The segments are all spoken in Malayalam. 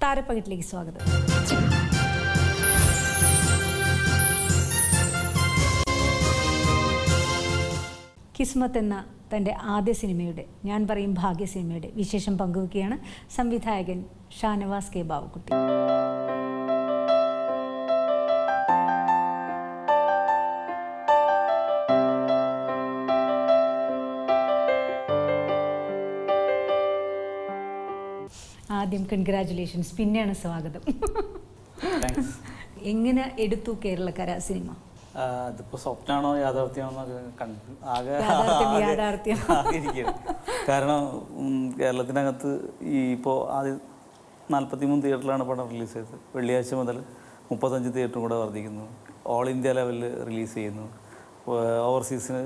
താരപ്പകിട്ടിലേക്ക് സ്വാഗതം. കിസ്മത്ത് എന്ന തൻ്റെ ആദ്യ സിനിമയുടെ, ഞാൻ പറയും ഭാഗ്യ സിനിമയുടെ വിശേഷം പങ്കുവയ്ക്കുകയാണ് സംവിധായകൻ ഷാനവാസ് കെ ബാവക്കുട്ടി. ആദ്യം കൺഗ്രാറ്റുലേഷൻസ്, പിന്നെയാണ് സ്വാഗതം. എങ്ങനെ എടുത്തു കേരളക്കര സിനിമ? അതിപ്പോ സ്വപ്നമാണോ യാഥാർത്ഥ്യമാണോ കാരണം കേരളത്തിനകത്ത് ഈ ഇപ്പോൾ ആദ്യം 43 തിയേറ്ററിലാണ് പടം റിലീസ് ചെയ്തത്. വെള്ളിയാഴ്ച മുതൽ 35 തിയേറ്ററും കൂടെ വർദ്ധിക്കുന്നു. ഓൾ ഇന്ത്യ ലെവലിൽ റിലീസ് ചെയ്യുന്നു. ഓവർസീസിന്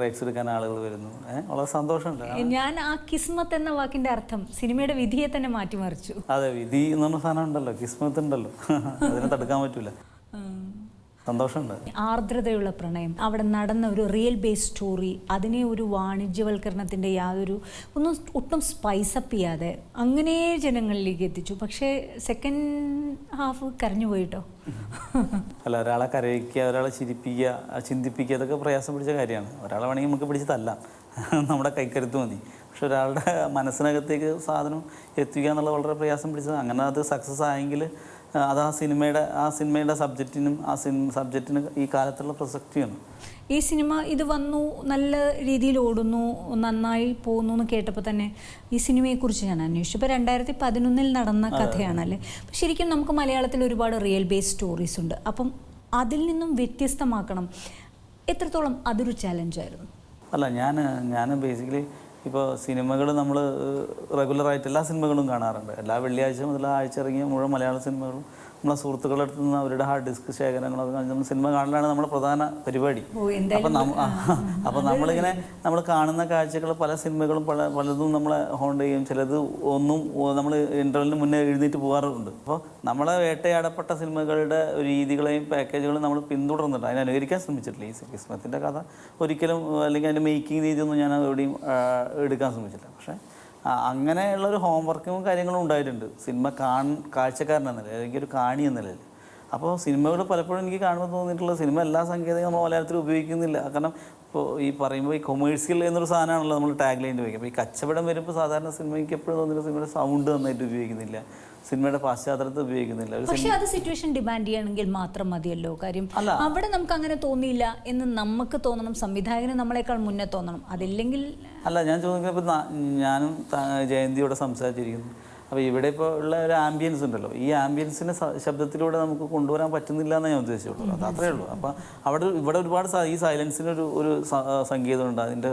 റൈറ്റ്സ് എടുക്കാൻ ആളുകൾ വരുന്നു. വളരെ സന്തോഷമുണ്ട്. ഞാൻ ആ കിസ്മത്ത് എന്ന വാക്കിന്റെ അർത്ഥം സിനിമയുടെ വിധിയെ തന്നെ മാറ്റിമറിച്ചു. അതെ, വിധി എന്ന് പറഞ്ഞ സാധനം ഉണ്ടല്ലോ, കിസ്മത്ത് ഉണ്ടല്ലോ, അതിനെ തടുക്കാൻ പറ്റൂല. സന്തോഷമുണ്ട്. ആർദ്രതയുള്ള പ്രണയം, അവിടെ നടന്ന ഒരു റിയൽ ബേസ് സ്റ്റോറി, അതിനെ ഒരു വാണിജ്യവൽക്കരണത്തിൻ്റെ ഒട്ടും സ്പൈസപ്പ് ചെയ്യാതെ അങ്ങനെ ജനങ്ങളിലേക്ക് എത്തിച്ചു. പക്ഷേ സെക്കൻഡ് ഹാഫ് കരഞ്ഞു പോയിട്ടോ. അല്ല, ഒരാളെ കരയിക്കുക, ഒരാളെ ചിരിപ്പിക്കുക, ചിന്തിപ്പിക്കുക, അതൊക്കെ പ്രയാസം പിടിച്ച കാര്യമാണ്. ഒരാളെ വേണമെങ്കിൽ നമുക്ക് പിടിച്ച് തല്ലാം, നമ്മുടെ കൈക്കരുത്ത് മതി. പക്ഷെ ഒരാളുടെ മനസ്സിനകത്തേക്ക് സാധനം എത്തിക്കുക എന്നുള്ളത് വളരെ പ്രയാസം പിടിച്ചത്. അങ്ങനെ അത് സക്സസ് ആയെങ്കിൽ അത് ആ സിനിമയുടെ സബ്ജക്റ്റിനും സബ്ജക്റ്റിന് ഈ കാലത്തുള്ള പ്രസക്തിയാണ്. ഈ സിനിമ ഇത് വന്നു, നല്ല രീതിയിൽ ഓടുന്നു, നന്നായി പോകുന്നു എന്ന് കേട്ടപ്പോൾ തന്നെ ഈ സിനിമയെക്കുറിച്ച് ഞാൻ അന്വേഷിച്ചു. ഇപ്പോൾ 2011 നടന്ന കഥയാണല്ലേ. അപ്പം ശരിക്കും നമുക്ക് മലയാളത്തിൽ ഒരുപാട് റിയൽ ബേസ് സ്റ്റോറീസ് ഉണ്ട്. അപ്പം അതിൽ നിന്നും വ്യത്യസ്തമാക്കണം. എത്രത്തോളം അതൊരു ചാലഞ്ചായിരുന്നു? അല്ല, ഞാൻ ബേസിക്കലി ഇപ്പോൾ സിനിമകൾ നമ്മൾ റെഗുലറായിട്ട് എല്ലാ സിനിമകളും കാണാറുണ്ട്. എല്ലാ വെള്ളിയാഴ്ച മുതൽ ആഴ്ച ഇറങ്ങിയ മുഴുവൻ മലയാള സിനിമകളും നമ്മളെ സുഹൃത്തുക്കളുടെ അടുത്ത് നിന്ന് അവരുടെ ഹാർഡ് ഡിസ്ക് ശേഖരങ്ങളൊക്കെ നമ്മൾ സിനിമ കാണലാണ് നമ്മുടെ പ്രധാന പരിപാടി. അപ്പം നമ്മളിങ്ങനെ നമ്മൾ കാണുന്ന കാഴ്ചകൾ, പല സിനിമകളും പലതും നമ്മളെ ഹോണ്ട് ചെയ്യും. ചിലത് ഒന്നും നമ്മൾ ഇൻ്റർവെല്ലിന് മുന്നേ എഴുന്നേറ്റ് പോകാറുണ്ട്. അപ്പോൾ നമ്മളെ വേട്ടയാടപ്പെട്ട സിനിമകളുടെ രീതികളെയും പാക്കേജുകളും നമ്മൾ പിന്തുടർന്നിട്ട് അതിനെ അനുകരിക്കാൻ ശ്രമിച്ചിട്ടില്ല. ഈ കിസ്മത്തിൻ്റെ കഥ ഒരിക്കലും, അല്ലെങ്കിൽ അതിൻ്റെ മേക്കിംഗ് രീതിയൊന്നും ഞാൻ എവിടെയും എടുക്കാൻ ശ്രമിച്ചില്ല. പക്ഷേ അങ്ങനെയുള്ളൊരു ഹോംവർക്കും കാര്യങ്ങളും ഉണ്ടായിട്ടുണ്ട് സിനിമ കാഴ്ചക്കാരൻ എന്ന നിലയിൽ, അല്ലെങ്കിൽ ഒരു കാണി എന്ന നിലയിൽ. അപ്പോൾ സിനിമകൾ പലപ്പോഴും എനിക്ക് കാണുമ്പോൾ തോന്നിയിട്ടുള്ള സിനിമ എല്ലാ സാങ്കേതിക നമ്മൾ മലയാളത്തിൽ ഉപയോഗിക്കുന്നില്ല. കാരണം ഇപ്പോൾ ഈ പറയുമ്പോൾ ഈ കൊമേഴ്സ്യൽ എന്നൊരു സാധനമാണല്ലോ നമ്മൾ ടാഗ് ലൈൻ ഉപയോഗിക്കുക. അപ്പോൾ ഈ കച്ചവടം വരുമ്പോൾ സാധാരണ സിനിമയ്ക്ക് എപ്പോഴും തോന്നില്ല സിനിമയുടെ സൗണ്ട് നന്നായിട്ട് ഉപയോഗിക്കുന്നില്ല, സിനിമയുടെ പാശ്ചാത്തലത്തെ ഉപയോഗിക്കുന്നില്ല. പക്ഷേ അത് സിറ്റുവേഷൻ ഡിമാൻഡ് ചെയ്യണമെങ്കിൽ മാത്രം മതിയല്ലോ. കാര്യം അവിടെ നമുക്ക് അങ്ങനെ തോന്നിയില്ല എന്ന് നമുക്ക് തോന്നണം, സംവിധായകന് നമ്മളെക്കാൾ മുന്നേ തോന്നണം. അതില്ലെങ്കിൽ അല്ല, ഞാൻ ചോദിക്കുന്നത് ഇപ്പോൾ ഞാനും ജയന്തിയോടെ സംസാരിച്ചിരിക്കുന്നു. അപ്പോൾ ഇവിടെ ഇപ്പോൾ ഉള്ള ഒരു ആംബിയൻസ് ഉണ്ടല്ലോ, ഈ ആംബിയൻസിനെ ശബ്ദത്തിലൂടെ നമുക്ക് കൊണ്ടുവരാൻ പറ്റുന്നില്ല എന്നേ ഞാൻ ഉദ്ദേശിച്ചുള്ളൂ. അത് അത്രയേ ഉള്ളൂ. അപ്പോൾ ഇവിടെ ഒരുപാട് ഈ സൈലൻസിന് ഒരു സംഗീതമുണ്ട്, അതിൻ്റെ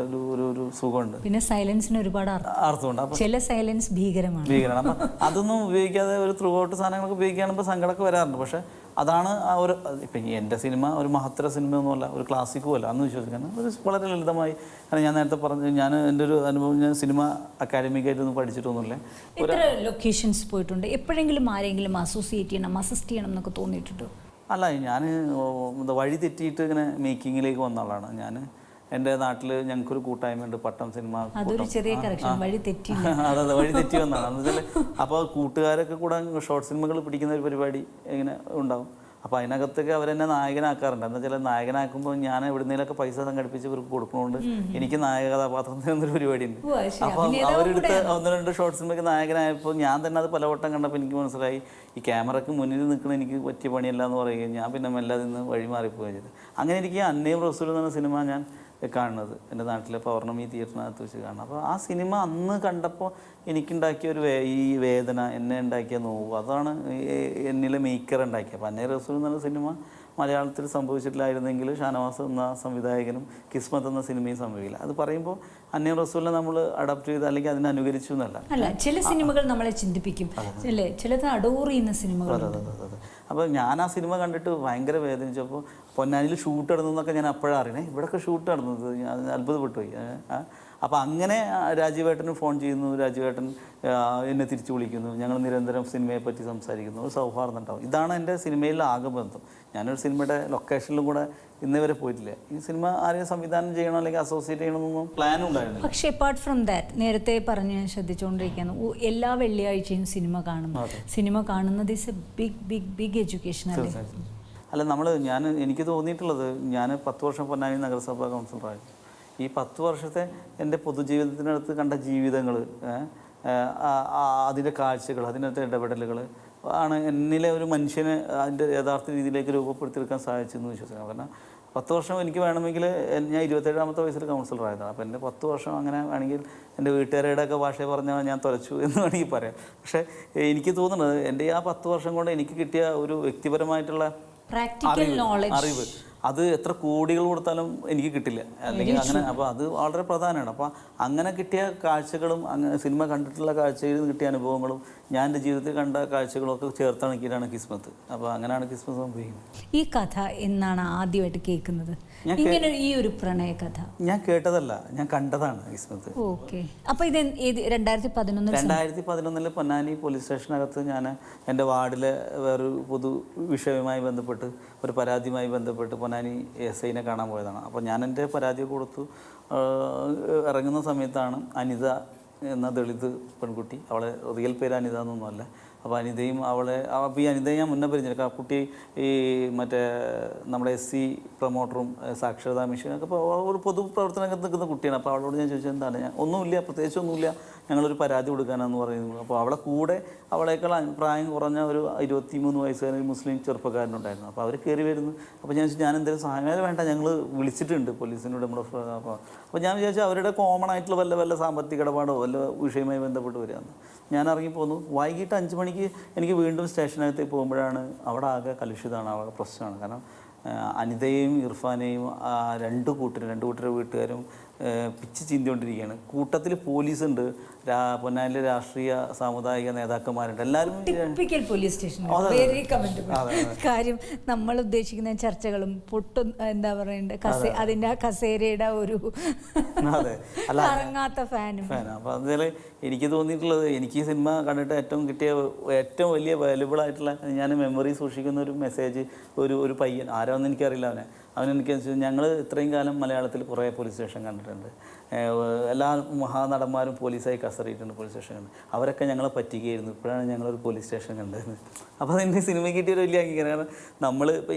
ഒരു സുഖമുണ്ട്. പിന്നെ സൈലൻസിന് ഒരുപാട് അർത്ഥമുണ്ട്. അപ്പോൾ ചില സൈലൻസ് ഭീകരമാണ്. അപ്പം അതൊന്നും ഉപയോഗിക്കാതെ ഒരു ത്രൂ ഔട്ട് സാധനങ്ങളൊക്കെ ഉപയോഗിക്കുകയാണെങ്കിൽ സങ്കടമൊക്കെ വരാറുണ്ട്. പക്ഷേ അതാണ് ആ ഒരു, ഇപ്പം എൻ്റെ സിനിമ ഒരു മഹത്തര സിനിമയൊന്നുമല്ല, ഒരു ക്ലാസിക്കും അല്ല അന്ന് വിശ്വസിക്കണം. ഒരു വളരെ ലളിതമായി, കാരണം ഞാൻ നേരത്തെ പറഞ്ഞു, ഞാൻ എൻ്റെ ഒരു അനുഭവം, ഞാൻ സിനിമ അക്കാഡമിക്കായിട്ടൊന്നും പഠിച്ചിട്ടൊന്നുമില്ല. എത്ര ലൊക്കേഷൻസ് പോയിട്ടുണ്ട്? എപ്പോഴെങ്കിലും ആരെങ്കിലും അസോസിയേറ്റ് ചെയ്യണം, അസിസ്റ്റ് ചെയ്യണം എന്നൊക്കെ തോന്നിയിട്ടുണ്ടോ? അല്ല, ഞാൻ വഴി തെറ്റിയിട്ട് ഇങ്ങനെ മേക്കിങ്ങിലേക്ക് വന്ന ആളാണ്. ഞാൻ എൻ്റെ നാട്ടിൽ ഞങ്ങൾക്കൊരു കൂട്ടായ്മയുണ്ട്, പട്ടം സിനിമ. അതൊരു ചെറിയ കറക്ഷൻ, വഴി തെറ്റി. അതെ, വഴി തെറ്റി വന്നതാണ്. എന്ന് വെച്ചാൽ അപ്പോൾ കൂട്ടുകാരൊക്കെ കൂടെ ഷോർട്ട് സിനിമകൾ പിടിക്കുന്ന ഒരു പരിപാടി ഇങ്ങനെ ഉണ്ടാവും. അപ്പോൾ അതിനകത്തൊക്കെ അവരെന്നെ നായകനാക്കാറുണ്ട്. എന്ന് വെച്ചാൽ നായകനാക്കുമ്പോൾ ഞാൻ എവിടുന്നേലൊക്കെ പൈസ സംഘടിപ്പിച്ച് ഇവർക്ക് കൊടുക്കുന്നതുകൊണ്ട് എനിക്ക് നായക കഥാപാത്രത്തിന് എന്നൊരു പരിപാടിയുണ്ട്. അപ്പോൾ അവരെടുത്ത് 1-2 ഷോർട്ട് സിനിമയ്ക്ക് നായകനായപ്പോൾ ഞാൻ തന്നെ അത് പലവട്ടം കണ്ടപ്പോൾ എനിക്ക് മനസ്സിലായി ഈ ക്യാമറയ്ക്ക് മുന്നിൽ നിൽക്കുന്ന എനിക്ക് പറ്റിയ പണിയല്ല എന്ന് പറയുകയും ഞാൻ പിന്നെ മെല്ലെ നിന്ന് വഴി മാറിപ്പോവുകയും ചെയ്തു. അങ്ങനെ എനിക്ക് അന്നയും റസൂൽ എന്ന സിനിമ ഞാൻ കാണുന്നത് എൻ്റെ നാട്ടിലെ പൗർണമി തിയേറ്ററിനകത്ത് വെച്ച് കാണുന്നത്. അപ്പോൾ ആ സിനിമ അന്ന് കണ്ടപ്പോൾ എനിക്കുണ്ടാക്കിയ ഈ വേദന, എന്നെ ഉണ്ടാക്കിയ നോവ്, അതാണ് എന്നിലെ മേക്കർ ഉണ്ടാക്കിയത്. അപ്പോൾ അന്നേ റസൂൽ എന്ന സിനിമ മലയാളത്തിൽ സംഭവിച്ചിട്ടില്ലായിരുന്നെങ്കിൽ ഷാനവാസ് എന്ന സംവിധായകനും കിസ്മത്ത് എന്ന സിനിമയും സംഭവിക്കില്ല. അത് പറയുമ്പോൾ അന്നേ റസൂലിനെ നമ്മൾ അഡാപ്റ്റ് ചെയ്ത് അല്ലെങ്കിൽ അതിനെ അനുകരിച്ചു എന്നല്ല. അല്ല, ചില സിനിമകൾ നമ്മളെ ചിന്തിപ്പിക്കും അല്ലേ, ചിലത് അഡോർ ചെയ്യുന്ന സിനിമകൾ. അതെ. അപ്പോൾ ഞാൻ ആ സിനിമ കണ്ടിട്ട് ഭയങ്കര വേദനിച്ചപ്പോൾ പൊന്നാനിയിൽ ഷൂട്ട് നടന്നതെന്നൊക്കെ ഞാൻ അപ്പോഴാണ് അറിയണേ. ഇവിടെയൊക്കെ ഷൂട്ട് നടന്നത് ഞാൻ അത്ഭുതപ്പെട്ടു പോയി. അപ്പോൾ അങ്ങനെ രാജീവേട്ടന് ഫോൺ ചെയ്യുന്നു, രാജീവേട്ടൻ എന്നെ തിരിച്ചു വിളിക്കുന്നു, ഞങ്ങൾ നിരന്തരം സിനിമയെ പറ്റി സംസാരിക്കുന്നു, ഒരു സൗഹാർദ്ദം ഉണ്ടാവും. ഇതാണ് എൻ്റെ സിനിമയിലെ ആകെ ബന്ധം. ഞാനൊരു സിനിമയുടെ ലൊക്കേഷനിലും കൂടെ ഇന്നേ വരെ പോയിട്ടില്ല. ഈ സിനിമ ആരെയും സംവിധാനം ചെയ്യണം അല്ലെങ്കിൽ അസോസിയേറ്റ് ചെയ്യണമെന്നൊന്നും പ്ലാനും ഉണ്ടായിരുന്നില്ല. പക്ഷേ അപ്പാർട്ട് ഫ്രം ദാറ്റ്, നേരത്തെ പറഞ്ഞ് ശ്രദ്ധിച്ചുകൊണ്ടിരിക്കുകയാണ്, എല്ലാ വെള്ളിയാഴ്ചയും സിനിമ കാണുന്നു. സിനിമ കാണുന്നത് is a big big big education അല്ലേ? അല്ല, എനിക്ക് തോന്നിയിട്ടുള്ളത്, ഞാൻ 10 വർഷം പൊന്നാനി നഗരസഭാ കൗൺസിലറായിരുന്നു. ഈ 10 വർഷത്തെ എൻ്റെ പൊതുജീവിതത്തിനടുത്ത് കണ്ട ജീവിതങ്ങൾ, അതിൻ്റെ കാഴ്ചകൾ, അതിനകത്തെ ഇടപെടലുകൾ ആണ് എന്നിലെ ഒരു മനുഷ്യനെ അതിൻ്റെ യഥാർത്ഥ രീതിയിലേക്ക് രൂപപ്പെടുത്തിയെടുക്കാൻ സാധിച്ചെന്ന് വിശ്വസിക്കണം. കാരണം 10 വർഷം എനിക്ക് വേണമെങ്കിൽ, ഞാൻ 27ാമത്തെ വയസ്സിൽ കൗൺസിലറായതാണ്. അപ്പോൾ എൻ്റെ 10 വർഷം അങ്ങനെ വേണമെങ്കിൽ എൻ്റെ വീട്ടുകാരുടെ ഒക്കെ ഭാഷയെ പറഞ്ഞാൽ ഞാൻ തുലച്ചു എന്ന് വേണമെങ്കിൽ പറയാം. പക്ഷേ എനിക്ക് തോന്നുന്നത് എൻ്റെ ആ 10 വർഷം കൊണ്ട് എനിക്ക് കിട്ടിയ ഒരു വ്യക്തിപരമായിട്ടുള്ള അറിവ്, അത് എത്ര കോടികൾ കൊടുത്താലും എനിക്ക് കിട്ടില്ല, അല്ലെങ്കിൽ അങ്ങനെ. അപ്പോൾ അത് വളരെ പ്രധാനമാണ്. അപ്പോൾ അങ്ങനെ കിട്ടിയ കാഴ്ചകളും, അങ്ങനെ സിനിമ കണ്ടിട്ടുള്ള കാഴ്ചയിൽ നിന്ന് കിട്ടിയ അനുഭവങ്ങളും ഞാൻ എൻ്റെ ജീവിതത്തിൽ കണ്ട കാഴ്ചകളും ഒക്കെ ചേർത്തിണക്കിയിട്ടാണ് കിസ്മത്ത്. അപ്പോൾ അങ്ങനെയാണ് കിസ്മത്ത് സംഭവിക്കുന്നത്. ഈ കഥ എന്നാണ് ആദ്യമായിട്ട് കേൾക്കുന്നത്? ഇങ്ങനെ ഈ ഒരു പ്രണയ കഥ ഞാൻ കേട്ടതല്ല, ഞാൻ കണ്ടതാണ് കിസ്മത്ത്. ഓക്കെ. അപ്പോൾ ഇത് 2011 പൊന്നാനി പോലീസ് സ്റ്റേഷനകത്ത് ഞാൻ എൻ്റെ വാർഡിലെ വേറൊരു പൊതു വിഷയവുമായി ബന്ധപ്പെട്ട്, ഒരു പരാതിയുമായി ബന്ധപ്പെട്ട് പൊന്നാനി SIനെ കാണാൻ പോയതാണ്. അപ്പോൾ ഞാൻ എൻ്റെ പരാതി കൊടുത്തു. ഇറങ്ങുന്ന സമയത്താണ് അനിത എന്ന ദളിത് പെൺകുട്ടി, അവളെ റിയൽ പേര് അനിത എന്നൊന്നുമല്ല. അപ്പോൾ അനിതയും അപ്പോൾ ഈ അനിതയെ ഞാൻ മുന്നേ പരിചയം. ആ കുട്ടി ഈ മറ്റേ നമ്മുടെ SC പ്രൊമോട്ടറും സാക്ഷരതാ മിഷനൊക്കെ ഇപ്പോൾ ഒരു പൊതുപ്രവർത്തനത്തിൽ നിൽക്കുന്ന കുട്ടിയാണ്. അപ്പോൾ അവളോട് ഞാൻ ചോദിച്ചത് എന്താണ്, ഞാൻ ഒന്നുമില്ല, പ്രത്യേകിച്ചൊന്നുമില്ല, ഞങ്ങളൊരു പരാതി കൊടുക്കാനാണെന്ന് പറയുന്നത്. അപ്പോൾ അവളെ കൂടെ അവളേക്കാൾ പ്രായം കുറഞ്ഞ ഒരു 23 വയസ്സുകാരൻ മുസ്ലിം ചെറുപ്പക്കാരനുണ്ടായിരുന്നു. അപ്പോൾ അവർ കയറി വരുന്നു. അപ്പോൾ ഞാൻ ചോദിച്ചു, ഞാൻ എന്തെങ്കിലും സഹായം വേണ്ട, ഞങ്ങൾ വിളിച്ചിട്ടുണ്ട് പോലീസിനോട് നമ്മുടെ. അപ്പോൾ ഞാൻ വിചാരിച്ചു അവരുടെ കോമൺ ആയിട്ടുള്ള വല്ല സാമ്പത്തിക ഇടപാടോ വല്ല വിഷയവുമായി ബന്ധപ്പെട്ട് വരികയെന്ന്. ഞാൻ ഇറങ്ങിപ്പോന്നു. വൈകിട്ട് 5 മണിക്ക് എനിക്ക് വീണ്ടും സ്റ്റേഷനകത്തേക്ക് പോകുമ്പോഴാണ് അവിടെ ആകെ കലുഷിതമാണ്, അവിടെ പ്രശ്നമാണ്. കാരണം അനിതയെയും ഇർഫാനെയും രണ്ട് കൂട്ടരുടെ വീട്ടുകാരും പിച്ച് ചീന്തിക്കൊണ്ടിരിക്കുകയാണ്. കൂട്ടത്തിൽ പോലീസുണ്ട്, പൊന്നാനിലെ രാഷ്ട്രീയ സാമുദായിക നേതാക്കന്മാരുണ്ട്, എല്ലാവരും. പോലീസ് സ്റ്റേഷൻ കാര്യം നമ്മൾ ഉദ്ദേശിക്കുന്ന ചർച്ചകളും എന്താ പറയണ്ടേ, അതിൻ്റെ ആ കസേരയുടെ ഒരു ഇറങ്ങാത്ത ഫാനും. അപ്പോൾ അതിൽ എനിക്ക് തോന്നിയിട്ടുള്ളത്, എനിക്ക് ഈ സിനിമ കണ്ടിട്ട് ഏറ്റവും വലിയ വാല്യുബിൾ ആയിട്ടുള്ള, ഞാൻ മെമ്മറി സൂക്ഷിക്കുന്ന ഒരു മെസ്സേജ്, ഒരു പയ്യൻ, ആരാണെന്ന് എനിക്കറിയില്ല, അവനെനിക്ക് ഞങ്ങൾ ഇത്രയും കാലം മലയാളത്തിൽ കുറേ പോലീസ് സ്റ്റേഷൻ കണ്ടിട്ടുണ്ട്. എല്ലാ മഹാനടന്മാരും പോലീസായി കസറിയിട്ടുണ്ട് പോലീസ് സ്റ്റേഷൻ കണ്ട്. അവരൊക്കെ ഞങ്ങളെ പറ്റിക്കുകയായിരുന്നു. ഇപ്പോഴാണ് ഞങ്ങളൊരു പോലീസ് സ്റ്റേഷൻ കണ്ടത്. അപ്പോൾ അതെൻ്റെ സിനിമ കിട്ടിയൊരു വലിയ അംഗീകാരം. കാരണം നമ്മൾ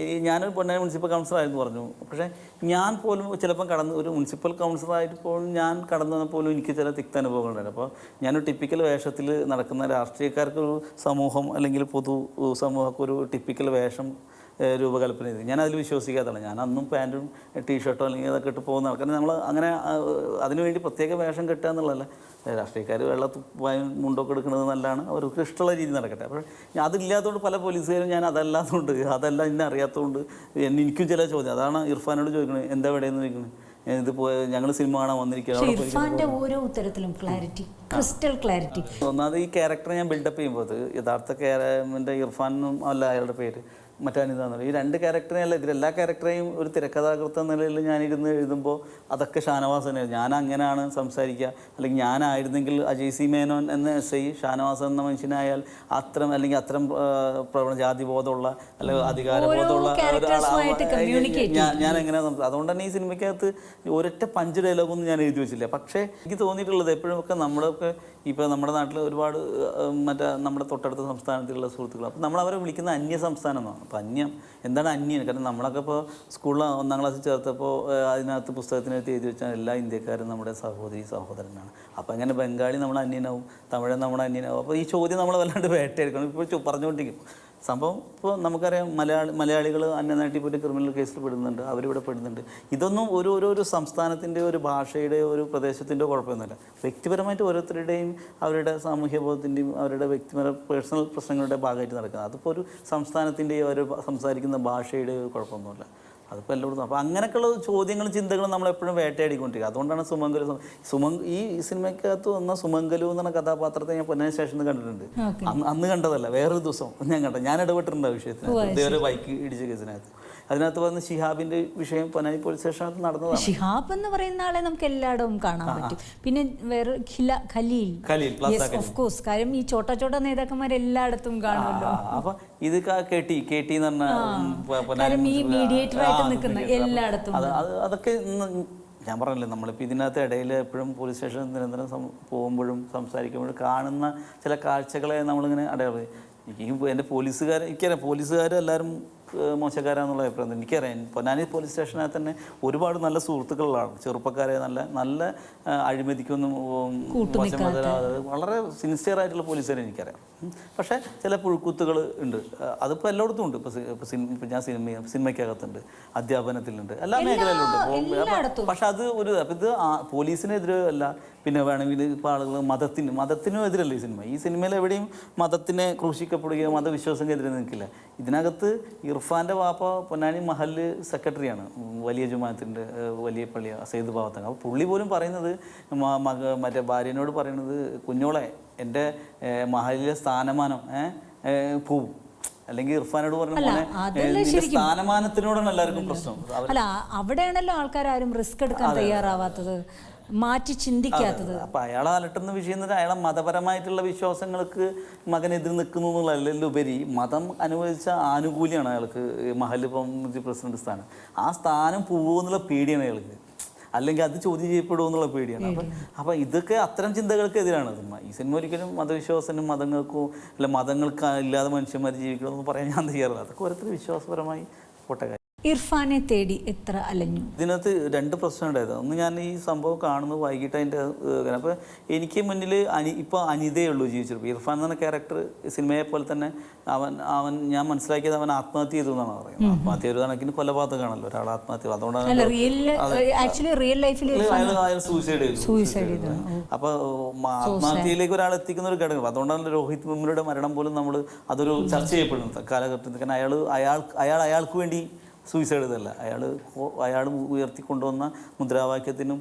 ഞാനൊരു പൊന്നാനി മുനിസിപ്പൽ കൗൺസിലറായിരുന്നു പറഞ്ഞു. പക്ഷേ ഞാൻ പോലും ചിലപ്പം ഒരു മുനിസിപ്പൽ കൗൺസിലറായിട്ട് പോലും ഞാൻ കടന്നു വന്നാൽ പോലും എനിക്ക് ചില തിക്ത അനുഭവങ്ങളുണ്ടായിരുന്നു. അപ്പോൾ ഞാനൊരു ടിപ്പിക്കൽ വേഷത്തിൽ നടക്കുന്ന രാഷ്ട്രീയക്കാർക്കൊരു സമൂഹം അല്ലെങ്കിൽ പൊതു സമൂഹമൊക്കെ ഒരു ടിപ്പിക്കൽ വേഷം രൂപകൽപ്പന ചെയ്ത് ഞാൻ അതിൽ വിശ്വസിക്കാത്തതാണ്. ഞാൻ അന്നും പാൻറ്റും ടീഷർട്ടോ അല്ലെങ്കിൽ അതൊക്കെ ഇട്ട് പോകുന്ന ആൾക്കാർ. നമ്മൾ അങ്ങനെ അതിനുവേണ്ടി പ്രത്യേക വേഷം കെട്ടുക എന്നുള്ളതല്ല. രാഷ്ട്രീയക്കാർ മുണ്ടൊക്കെ എടുക്കുന്നത് നല്ലതാണ്, അവർക്ക് ഇഷ്ടമുള്ള രീതി നടക്കട്ടെ. അപ്പോൾ അതില്ലാത്തതുകൊണ്ട് പല പോലീസുകാരും ഞാൻ അതല്ലാത്തതുകൊണ്ട്, അതല്ല എന്നെ അറിയാത്തതുകൊണ്ട് എനിക്കും ചില ചോദ്യം. അതാണ് ഇർഫാനോട് ചോദിക്കണത്, എന്താ എവിടെയെന്ന് ചോദിക്കണത്. ഇതിപ്പോൾ ഞങ്ങൾ സിനിമ കാണാൻ വന്നിരിക്കുകയാണ്. ഓരോ ഉത്തരത്തിലും ക്ലാരിറ്റി, ക്രിസ്റ്റൽ ക്ലാരിറ്റി. ഒന്നാമത് ഈ ക്യാരക്ടർ ഞാൻ ബിൽഡപ്പ് ചെയ്യുമ്പോൾ യഥാർത്ഥ ഇർഫാനും അല്ല അയാളുടെ പേര്, മറ്റാനിതാന്ന് പറയും. ഈ 2 ക്യാരക്ടറിനെയല്ല, ഇതിലെല്ലാ ക്യാരക്ടറേയും ഒരു തിരക്കഥാകൃത്ത നിലയിൽ ഞാനിരുന്ന് എഴുതുമ്പോൾ അതൊക്കെ ഷാനവാസ് തന്നെയാണ്. ഞാൻ അങ്ങനെയാണ് സംസാരിക്കുക. അല്ലെങ്കിൽ ഞാനായിരുന്നെങ്കിൽ അജയ് സി മേനോൻ എന്ന SI ഷാനവാസ് എന്ന മനുഷ്യനായാൽ അത്തരം ജാതിബോധമുള്ള അല്ലെങ്കിൽ അധികാരബോധമുള്ള ഞാൻ എങ്ങനെ അതുകൊണ്ട് തന്നെ ഈ സിനിമയ്ക്കകത്ത് ഒരൊറ്റ പഞ്ച് ഡയലോഗൊന്നും ഞാൻ എഴുതി വെച്ചില്ല. പക്ഷേ എനിക്ക് തോന്നിയിട്ടുള്ളത് എപ്പോഴുമൊക്കെ നമ്മളൊക്കെ ഇപ്പോൾ നമ്മുടെ നാട്ടിൽ ഒരുപാട് നമ്മുടെ തൊട്ടടുത്ത സംസ്ഥാനത്തിലുള്ള സുഹൃത്തുക്കൾ, അപ്പോൾ നമ്മളവരെ വിളിക്കുന്ന അന്യ സംസ്ഥാനം എന്നാണ്. അപ്പോൾ എന്താണ് അന്യൻ? കാരണം നമ്മളൊക്കെ ഇപ്പോൾ സ്കൂളിൽ 1ാം ക്ലാസ്സിൽ ചേർത്തപ്പോൾ അതിനകത്ത് പുസ്തകത്തിനകത്ത് എഴുതി വെച്ചാൽ എല്ലാ ഇന്ത്യക്കാരും നമ്മുടെ സഹോദരനാണ്. അപ്പോൾ അങ്ങനെ ബംഗാളി നമ്മൾ അന്യനാവും, തമിഴൻ നമ്മുടെ അന്യനാവും. അപ്പോൾ ഈ ചോദ്യം നമ്മൾ വല്ലാണ്ട് വേട്ടയെടുക്കണം. ഇപ്പോൾ പറഞ്ഞുകൊണ്ടിരിക്കും സംഭവം. ഇപ്പോൾ നമുക്കറിയാം മലയാളികൾ അന്യനാട്ടിൽ പോയിട്ട് ക്രിമിനൽ കേസിൽ പെടുന്നുണ്ട്, അവരിവിടെ പെടുന്നുണ്ട്. ഇതൊന്നും ഒരു സംസ്ഥാനത്തിൻ്റെ ഒരു ഭാഷയുടെ ഒരു പ്രദേശത്തിൻ്റെ കുഴപ്പമൊന്നുമില്ല. വ്യക്തിപരമായിട്ട് ഓരോരുത്തരുടെയും അവരുടെ സാമൂഹ്യ ബോധത്തിൻ്റെയും അവരുടെ പേഴ്സണൽ പ്രശ്നങ്ങളുടെ ഭാഗമായിട്ട് നടക്കുന്നത്. അതിപ്പോൾ ഒരു സംസ്ഥാനത്തിൻ്റെയോ അവർ സംസാരിക്കുന്ന ഭാഷയുടെ കുഴപ്പമൊന്നുമില്ല. അതിപ്പോൾ എല്ലായിടത്തും. അപ്പോൾ അങ്ങനെയൊക്കെയുള്ള ചോദ്യങ്ങളും ചിന്തകളും നമ്മളെപ്പോഴും വേട്ടയാടിക്കൊണ്ടിരിക്കുക. അതുകൊണ്ടാണ് ഈ സിനിമയ്ക്കകത്ത് വന്ന സുമംഗലു എന്ന കഥാപാത്രത്തെ ഞാൻ പൊന്നാനി സ്റ്റേഷനിൽ കണ്ടിട്ടുണ്ട്. അന്ന് കണ്ടതല്ല, വേറൊരു ദിവസം ഞാൻ ഇടപെട്ടിട്ടുണ്ട് ആ വിഷയത്തിന്. ഒരു ബൈക്ക് ഇടിച്ച കേസിനകത്ത്. അതിനകത്ത് വന്ന് ഷിഹാബിൻ്റെ വിഷയം പൊന്നാനി പോലീസ് സ്റ്റേഷനകത്ത് നടന്നതാണ്. ഷിഹാബ് എന്ന് പറയുന്ന ആളെ നമുക്ക് എല്ലായിടവും കാണാൻ പറ്റും. പിന്നെ വേറെ ഖലീൽ, ഓഫ് കോഴ്സ്. കാര്യം ഈ ചോട്ട നേതാക്കന്മാർ എല്ലായിടത്തും കാണുമല്ലോ. അപ്പൊ ഇത് കേട്ടി എന്ന് പറഞ്ഞാൽ ഈ മീഡിയേറ്റർ ആയിട്ട് നിൽക്കുന്ന എല്ലായിടത്തും അതൊക്കെ ഞാൻ പറഞ്ഞില്ലേ, നമ്മളിപ്പോൾ ഇതിനകത്ത് ഇടയിൽ എപ്പോഴും പോലീസ് സ്റ്റേഷൻ നിരന്തരം പോകുമ്പോഴും സംസാരിക്കുമ്പോഴും കാണുന്ന ചില കാഴ്ചകളെ നമ്മളിങ്ങനെ എനിക്ക് എൻ്റെ എനിക്കറിയാം പോലീസുകാർ എല്ലാവരും മോശക്കാരാന്നുള്ള അഭിപ്രായം എനിക്കറിയാം. പൊന്നാനി പോലീസ് സ്റ്റേഷനകത്ത് തന്നെ ഒരുപാട് നല്ല സുഹൃത്തുക്കളാണ്, ചെറുപ്പക്കാരെ നല്ല അഴിമതിക്കൊന്നും വളരെ സിൻസിയർ ആയിട്ടുള്ള പോലീസുകാരെ എനിക്കറിയാം. പക്ഷേ ചില പുഴുക്കുത്തുകൾ ഉണ്ട്, അതിപ്പോൾ എല്ലായിടത്തും ഉണ്ട്. ഇപ്പോൾ ഞാൻ സിനിമയ്ക്കകത്തുണ്ട്, അധ്യാപനത്തിലുണ്ട്, എല്ലാ മേഖലയിലുണ്ട്. പക്ഷെ അത് അപ്പം ഇത് പോലീസിനെതിരെ അല്ല, പിന്നെ വേണമെങ്കിൽ ഇപ്പോൾ ആളുകൾ മതത്തിനും എതിരല്ല ഈ സിനിമയിൽ എവിടെയും മതത്തിനെ ക്രൂശിക്കപ്പെടുകയോ മതവിശ്വാസത്തിനെതിരെ നിൽക്കില്ല. ഇതിനകത്ത് ഇർഫാൻ്റെ വാപ്പ പൊന്നാനി മഹല്ല് സെക്രട്ടറിയാണ്, വലിയ ജുമാഅത്തിൻ്റെ വലിയ പള്ളി സെയ്ദ് ഭാഗത്താണ്. അപ്പോൾ പുള്ളി പോലും പറയുന്നത് മറ്റേ ഭാര്യനോട് പറയുന്നത്, കുഞ്ഞോളെ എൻ്റെ മഹലിലെ സ്ഥാനമാനം പോവും. അല്ലെങ്കിൽ ഇർഫാനോട് പറഞ്ഞ സ്ഥാനമാനത്തിനോടാണ് എല്ലാവർക്കും പ്രശ്നം. അല്ല, അവിടെയാണല്ലോ ആൾക്കാരും റിസ്ക് എടുക്കാൻ തയ്യാറാവാത്തത്, മാറ്റി ചിന്തിക്കാത്തത്. അപ്പൊ അയാൾ അലട്ടുന്ന വിഷയം എന്ന് പറഞ്ഞാൽ അയാളെ മതപരമായിട്ടുള്ള വിശ്വാസങ്ങൾക്ക് മകനെതിരെ നിൽക്കുന്നു എന്നുള്ളതിൽ ഉപരി മതം അനുവദിച്ച ആനുകൂല്യമാണ് അയാൾക്ക് മഹല്ല് പ്രസിഡന്റ് സ്ഥാനം. ആ സ്ഥാനം പോവുമോ എന്നുള്ള പേടിയാണ് അയാൾക്ക്, അല്ലെങ്കിൽ അത് ചോദ്യം ചെയ്യപ്പെടുമോ എന്നുള്ള പേടിയാണ്. അപ്പം ഇതൊക്കെ അത്തരം ചിന്തകൾക്കെതിരാണ് സിനിമ. ഈ സിനിമ ഒരിക്കലും മതവിശ്വാസനും മതങ്ങൾക്കോ അല്ല മതങ്ങൾക്ക് ഇല്ലാതെ മനുഷ്യന്മാർ ജീവിക്കണമെന്ന് പറയാൻ ഞാൻ തയ്യാറില്ല. അതൊക്കെ ഓരോരുത്തർ വിശ്വാസപരമായി പോട്ടെ. ഇർഫാനെ തേടി എത്ര അലഞ്ഞു? ഇതിനകത്ത് രണ്ട് പ്രശ്നം ഉണ്ടായത്. ഒന്ന്, ഞാൻ ഈ സംഭവം കാണുന്നത് വൈകിട്ട് അതിൻ്റെ അപ്പോൾ എനിക്ക് മുന്നിൽ ഇപ്പോൾ അനിതയേ ഉള്ളൂ ജീവിച്ചിരിക്കും. ഇർഫാൻ എന്ന ക്യാരക്ടർ സിനിമയെ പോലെ തന്നെ അവൻ ഞാൻ മനസ്സിലാക്കിയത് അവൻ ആത്മഹത്യ ചെയ്തു എന്നാണ് പറയുന്നത്. ആത്മഹത്യ ഒരു കണക്കിന് കൊലപാതകമാണല്ലോ, ഒരാൾ ആത്മഹത്യ. അതുകൊണ്ടാണ് അയാൾ സൂയിസൈഡ് ചെയ്തു. അപ്പോൾ ആത്മഹത്യയിലേക്ക് ഒരാൾ എത്തിക്കുന്ന ഒരു ഘടകം. അതുകൊണ്ടാണ് രോഹിത് വെമുലയുടെ മരണം പോലും നമ്മൾ അതൊരു ചർച്ച ചെയ്യപ്പെടുന്നത് കാലഘട്ടത്തിൽ. കാരണം അയാൾക്ക് വേണ്ടി സൂയിസൈഡ് ചെയ്തല്ല, അയാൾ ഉയർത്തിക്കൊണ്ടുവന്ന മുദ്രാവാക്യത്തിനും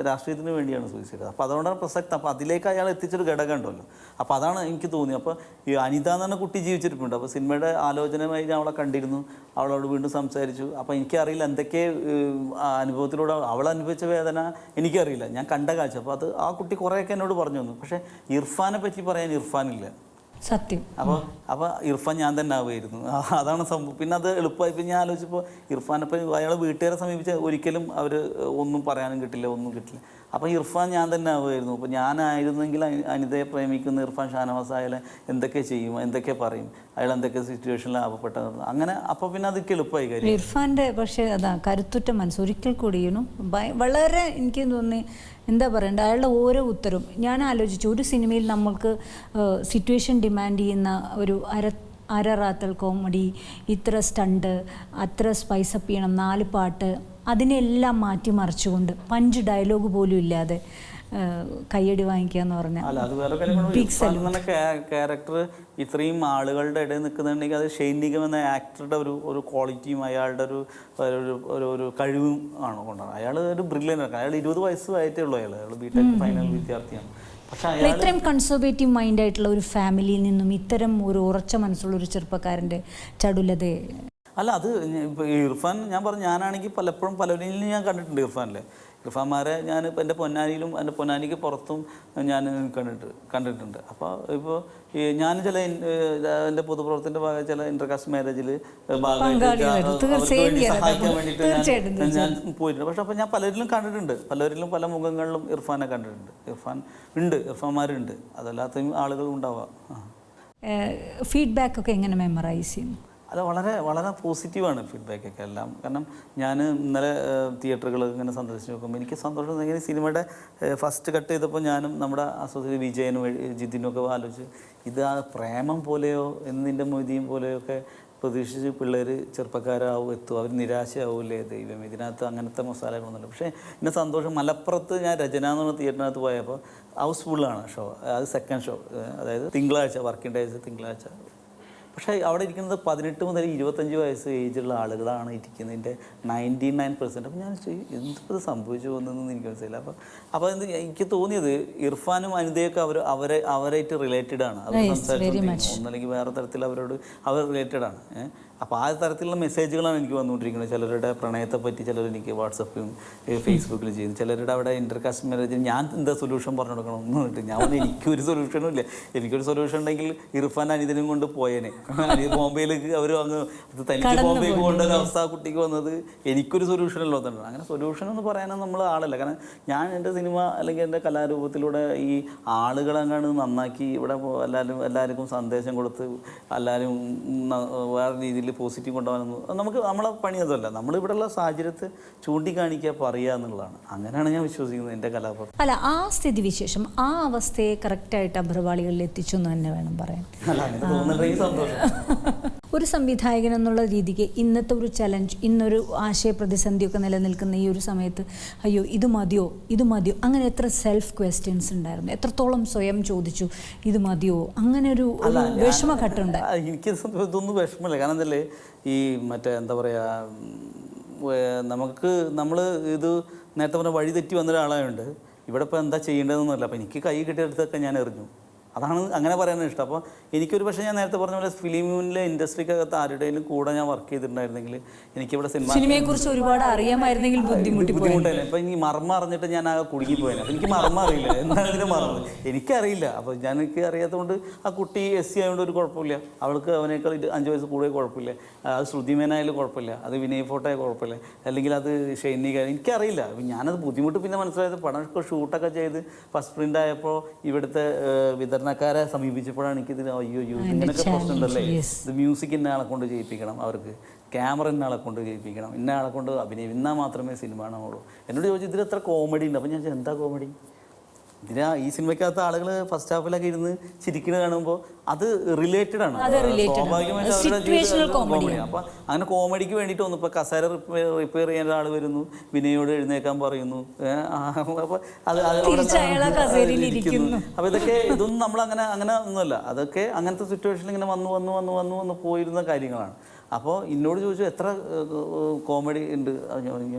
രാഷ്ട്രീയത്തിനും വേണ്ടിയാണ് സൂയിസൈഡ്. അപ്പോൾ അതുകൊണ്ടാണ് പ്രസക്തം. അപ്പോൾ അതിലേക്ക് അയാൾ എത്തിച്ചൊരു ഘടകം ഉണ്ടല്ലോ. അപ്പോൾ അതാണ് എനിക്ക് തോന്നിയത്. അപ്പോൾ ഈ അനിത എന്ന് പറഞ്ഞ കുട്ടി ജീവിച്ചിരിപ്പുണ്ട്. അപ്പോൾ സിനിമയുടെ ആലോചനയുമായി ഞാൻ അവളെ കണ്ടിരുന്നു, അവളോട് വീണ്ടും സംസാരിച്ചു. അപ്പോൾ എനിക്കറിയില്ല എന്തൊക്കെ അനുഭവത്തിലൂടെ അവൾ അനുഭവിച്ച വേദന എനിക്കറിയില്ല, ഞാൻ കണ്ട കാഴ്ച. അപ്പോൾ അത് ആ കുട്ടി കുറേയൊക്കെ എന്നോട് പറഞ്ഞു തന്നു. പക്ഷേ ഇർഫാനെ പറ്റി പറയാൻ ഇർഫാനില്ല, സത്യം. അപ്പോൾ ഇർഫാൻ ഞാൻ തന്നെ ആവുമായിരുന്നു, അതാണ് സംഭവം. പിന്നെ അത് എളുപ്പമായി. ഇപ്പം ഞാൻ ആലോചിച്ചപ്പോൾ ഇർഫാനപ്പം അയാളെ വീട്ടുകാരെ സമീപിച്ച് ഒരിക്കലും അവർ ഒന്നും പറയാനും കിട്ടില്ല, ഒന്നും കിട്ടില്ല. അപ്പോൾ ഇർഫാൻ ഞാൻ തന്നെ ആവുമായിരുന്നു. അപ്പോൾ ഞാനായിരുന്നെങ്കിൽ അനിതയെ പ്രേമിക്കുന്ന ഇർഫാൻ ഷാനവാസ് അയാളെ എന്തൊക്കെ ചെയ്യും, എന്തൊക്കെ പറയും, അയാൾ എന്തൊക്കെ സിറ്റുവേഷനിൽ ആവപ്പെട്ടത്, അങ്ങനെ. അപ്പോൾ പിന്നെ അതൊക്കെ എളുപ്പമായി കാര്യം. ഇർഫാൻ്റെ പക്ഷേ അതാ കരുത്തുറ്റ മനസ്സ് ഒരിക്കൽ കൂടിയും വളരെ എനിക്ക് തോന്നി, എന്താ പറയണ്ട, അയാളുടെ ഓരോ ഉത്തരവും ഞാൻ ആലോചിച്ചു. ഒരു സിനിമയിൽ നമ്മൾക്ക് സിറ്റുവേഷൻ ഡിമാൻഡ് ചെയ്യുന്ന ഒരു അരറാത്തൽ കോമഡി, ഇത്ര സ്റ്റണ്ട്, അത്ര സ്പൈസപ്പ് ചെയ്യണം, 4 പാട്ട്, അതിനെല്ലാം മാറ്റിമറിച്ചുകൊണ്ട് പഞ്ച് ഡയലോഗ് പോലും ഇല്ലാതെ കയ്യടി വാങ്ങിക്കുക എന്ന് പറഞ്ഞാൽ ക്യാരക്ടർ ഇത്രയും ആളുകളുടെ ഇടയിൽ നിൽക്കുന്നുണ്ടെങ്കിൽ അത് ഷെയ്ൻ നിഗം എന്ന ആക്ടറുടെ ഒരു ക്വാളിറ്റിയും അയാളുടെ ഒരു കഴിവും ആണ് കൊണ്ടാണ്. അയാൾ ഒരു ബ്രില്യൻ്റ്. അയാൾ 20 വയസ്സായിട്ടേ ഉള്ളൂ. അയാൾ ബിടെക് ഫൈനൽ വിദ്യാർത്ഥിയാണ്. ഇത്രയും കൺസർവേറ്റീവ് മൈൻഡ് ആയിട്ടുള്ള ഒരു ഫാമിലിയിൽ നിന്നും ഇത്തരം ഒരു ഉറച്ച മനസ്സുള്ള ഒരു ചെറുപ്പക്കാരൻ്റെ ചടുലതയെ അല്ല, അത് ഇർഫാൻ ഞാൻ പറഞ്ഞു, ഞാനാണെങ്കിൽ പലപ്പോഴും പലരിലും ഞാൻ കണ്ടിട്ടുണ്ട് ഇർഫാന്മാരെ. ഞാൻ എൻ്റെ പൊന്നാനിയിലും എൻ്റെ പൊന്നാനിക്ക് പുറത്തും ഞാൻ കണ്ടിട്ടുണ്ട്. അപ്പോൾ ഇപ്പോൾ ഞാൻ ചില എൻ്റെ പൊതുപ്രവർത്തനത്തിൻ്റെ ഭാഗമായി ചില ഇൻ്റർകാസ്റ്റ് മാരേജിൽ സഹായിക്കാൻ വേണ്ടിയിട്ട് ഞാൻ പോയിട്ടുണ്ട്. പക്ഷെ അപ്പോൾ ഞാൻ പലരിലും കണ്ടിട്ടുണ്ട്, പലരിലും പല മുഖങ്ങളിലും ഇർഫാനെ കണ്ടിട്ടുണ്ട്. ഇർഫാന്മാരുണ്ട്, അതല്ലാത്ത ആളുകൾ ഉണ്ടാവാം. ഫീഡ്ബാക്ക് ഒക്കെ എങ്ങനെ മെമ്മറൈസ് ചെയ്യുന്നു? അത് വളരെ വളരെ പോസിറ്റീവാണ് ഫീഡ്ബാക്കൊക്കെ എല്ലാം. കാരണം ഞാൻ ഇന്നലെ തിയേറ്ററുകൾ ഇങ്ങനെ സന്ദർശിച്ച് നോക്കുമ്പോൾ എനിക്ക് സന്തോഷം. ഇങ്ങനെ സിനിമയുടെ ഫസ്റ്റ് കട്ട് ചെയ്തപ്പോൾ ഞാനും നമ്മുടെ അസോസിയേറ്റ് വിജയനും ജിതിനും ഒക്കെ ആലോചിച്ച്, ഇത് ആ പ്രേമം പോലെയോ എന്നിൻ്റെ മൊയ്തീൻ പോലെയോ ഒക്കെ പ്രതീക്ഷിച്ച് പിള്ളേർ ചെറുപ്പക്കാരാവും എത്തും, അവർ നിരാശയാവില്ലേ ദൈവം, ഇതിനകത്ത് അങ്ങനത്തെ മസാലകളൊന്നുമില്ല. പക്ഷേ ഇന്ന സന്തോഷം. മലപ്പുറത്ത് ഞാൻ രചന എന്ന് പറഞ്ഞ തിയേറ്ററിനകത്ത് പോയപ്പോൾ ഹൗസ്ഫുള്ളാണ് ഷോ. അത് സെക്കൻഡ് ഷോ, അതായത് തിങ്കളാഴ്ച, വർക്കിംഗ് ഡേയ്സ് തിങ്കളാഴ്ച പക്ഷേ അവിടെ ഇരിക്കുന്നത് 18 മുതൽ 25 വയസ്സ് ഏജുള്ള ആളുകളാണ് ഇരിക്കുന്നതിൻ്റെ 99%. അപ്പോൾ ഞാൻ എന്തിപ്പോൾ സംഭവിച്ചു പോകുന്നതെന്ന് എനിക്ക് മനസ്സിലായില്ല. അപ്പോൾ എനിക്ക് തോന്നിയത് ഇർഫാനും അനിതയൊക്കെ അവരായിട്ട് റിലേറ്റഡ് ആണ്. അവർ സംസാരിച്ചു ഒന്നല്ലെങ്കിൽ വേറെ തരത്തിൽ അവർ റിലേറ്റഡ് ആണ്. അപ്പോൾ ആ തരത്തിലുള്ള മെസ്സേജുകളാണ് എനിക്ക് വന്നുകൊണ്ടിരിക്കുന്നത്. ചിലരുടെ പ്രണയത്തെ പറ്റി ചിലർ എനിക്ക് വാട്സപ്പിലും ഫേസ്ബുക്കിലും ചെയ്യുന്നു. ചിലരുടെ അവിടെ ഇൻ്റർകാസ്റ്റ് മാരേജ് ഞാൻ എന്താ സൊല്യൂഷൻ പറഞ്ഞു കൊടുക്കണം എന്ന് പറഞ്ഞിട്ട് ഞാൻ എനിക്കൊരു സൊല്യൂഷനും ഇല്ല. എനിക്കൊരു സൊല്യൂഷൻ ഉണ്ടെങ്കിൽ ഇർഫാൻ അനിതനും കൊണ്ട് പോയേനെ. ബോംബെയിലേക്ക് അവർ അങ്ങ് തനിക്ക് ബോംബെക്ക് പോകേണ്ട ഒരു അവസ്ഥ കുട്ടിക്ക് വന്നത് എനിക്കൊരു സൊല്യൂഷനല്ലോ തന്നെ. അങ്ങനെ സൊല്യൂഷൻ എന്ന് പറയാനൊന്നും നമ്മൾ ആളല്ല. കാരണം ഞാൻ എൻ്റെ സിനിമ അല്ലെങ്കിൽ എൻ്റെ കലാരൂപത്തിലൂടെ ഈ ആളുകളെങ്ങാണ്ട് നന്നാക്കി ഇവിടെ എല്ലാവർക്കും സന്ദേശം കൊടുത്ത് എല്ലാവരും വേറെ രീതിയിൽ പോസിറ്റീവ് കൊണ്ടുപോകാനൊന്നും നമ്മളെ പണി അതല്ല. നമ്മളിവിടെയുള്ള സാഹചര്യത്തെ ചൂണ്ടിക്കാണിക്കുക, പറയുക എന്നുള്ളതാണ്. അങ്ങനെയാണ് ഞാൻ വിശ്വസിക്കുന്നത് എൻ്റെ കലാപ്രവർത്തനം. അല്ല, ആ സ്ഥിതിവിശേഷം ആ അവസ്ഥയെ കറക്റ്റായിട്ട് അഭ്രവാളികളിൽ എത്തിച്ചു എന്ന് തന്നെ വേണം പറയാൻ. ഒരു സംവിധായകൻ എന്നുള്ള രീതിക്ക് ഇന്നത്തെ ഒരു ചലഞ്ച്, ഇന്നൊരു ആശയ പ്രതിസന്ധിയൊക്കെ നിലനിൽക്കുന്ന ഈ ഒരു സമയത്ത് അയ്യോ ഇത് മതിയോ അങ്ങനെ എത്ര സെൽഫ് ക്വസ്റ്റ്യൻസ് ഉണ്ടായിരുന്നു? എത്രത്തോളം സ്വയം ചോദിച്ചു ഇത് മതിയോ? അങ്ങനെ ഒരു വിഷമഘട്ടമുണ്ട്. എനിക്ക് ഇതൊന്നും വിഷമമില്ല. കാരണം എന്തല്ലേ, ഈ എന്താ പറയുക, നമ്മൾ ഇത് നേരത്തെ പറഞ്ഞ വഴി തെറ്റി വന്ന ഒരാളായതുകൊണ്ട് ഇവിടെ ഇപ്പോൾ എന്താ ചെയ്യേണ്ടതെന്നല്ല. അപ്പോൾ എനിക്ക് കൈ കിട്ടിയെടുത്തൊക്കെ ഞാൻ എറിഞ്ഞു. അതാണ് അങ്ങനെ പറയാനും ഇഷ്ടം. അപ്പോൾ എനിക്കൊരു പക്ഷേ ഞാൻ നേരത്തെ പറഞ്ഞ പോലെ ഫിലിമിലെ ഇൻഡസ്ട്രിക്കകത്ത് ആരുടെയും കൂടെ ഞാൻ വർക്ക് ചെയ്തിട്ടുണ്ടായിരുന്നെങ്കിൽ എനിക്കിവിടെ സിനിമയെക്കുറിച്ച് ഒരുപാട് അറിയാമായിരുന്നെങ്കിൽ ബുദ്ധിമുട്ടായില്ല. ഇപ്പം ഈ മർമ്മ അറിഞ്ഞിട്ട് ഞാൻ ആ കുടുങ്ങിപ്പോയത്. അപ്പം എനിക്ക് മർമ്മ അറിയില്ല, എന്താണ് ഇതിന് മർമ്മ എനിക്കറിയില്ല. അപ്പോൾ എനിക്ക് അറിയാത്തതുകൊണ്ട് ആ കുട്ടി SC ആയതുകൊണ്ട് ഒരു കുഴപ്പമില്ല. അവൾക്ക് അവനേക്കാൾ 5 വയസ്സ് കൂടുതൽ കുഴപ്പമില്ല. അത് ശ്രുതിമേനായാലും കുഴപ്പമില്ല, അത് വിനയ് ഫോട്ടോയെ കുഴപ്പമില്ല, അല്ലെങ്കിൽ അത് ഷൈനിക, എനിക്കറിയില്ല. അപ്പം ഞാനത് ബുദ്ധിമുട്ട് പിന്നെ മനസ്സിലായത് പടമൊക്കെ ഷൂട്ടൊക്കെ ചെയ്ത് ഫസ്റ്റ് പ്രിൻ്റ് ആയപ്പോൾ ഇവിടുത്തെ വിതരണക്കാരെ സമീപിച്ചപ്പോഴാണ് എനിക്കിത് അയ്യോ ഇങ്ങനെയൊക്കെ പ്രശ്നമുണ്ടല്ലേ, ഇത് മ്യൂസിക് ഇന്ന ആളെ കൊണ്ട് ചെയ്യിപ്പിക്കണം, അവർക്ക് ക്യാമറ ഇന്ന ആളെ കൊണ്ട് ചെയ്യിപ്പിക്കണം, ഇന്ന ആളെ കൊണ്ട് അഭിനയം, എന്നാൽ മാത്രമേ സിനിമ കാണുള്ളൂ. എന്നോട് ചോദിച്ചു ഇതിൽ എത്ര കോമഡി ഉണ്ട്. അപ്പം ഞാൻ എന്താ കോമഡി? ഈ സിനിമയ്ക്കകത്ത് ആളുകൾ ഫസ്റ്റ് ഹാഫിലൊക്കെ ഇരുന്ന് ചിരിക്കുന്നത് കാണുമ്പോൾ അത് റിലേറ്റഡ് ആണ്, സ്വാഭാവികമായിട്ട് അവരുടെ കോമഡി. അപ്പം അങ്ങനെ കോമഡിക്ക് വേണ്ടിയിട്ട് വന്നു. ഇപ്പോൾ കസേര റിപ്പയർ ചെയ്യാൻ ഒരാൾ വരുന്നു, വിനയോട് എഴുന്നേക്കാൻ പറയുന്നു. അപ്പോൾ അപ്പോൾ ഇതൊന്നും അങ്ങനെ ഒന്നുമല്ല. അതൊക്കെ അങ്ങനത്തെ സിറ്റുവേഷനിൽ ഇങ്ങനെ വന്ന് പോയിരുന്ന കാര്യങ്ങളാണ്. അപ്പോൾ എന്നോട് ചോദിച്ചു എത്ര കോമഡി ഉണ്ട്,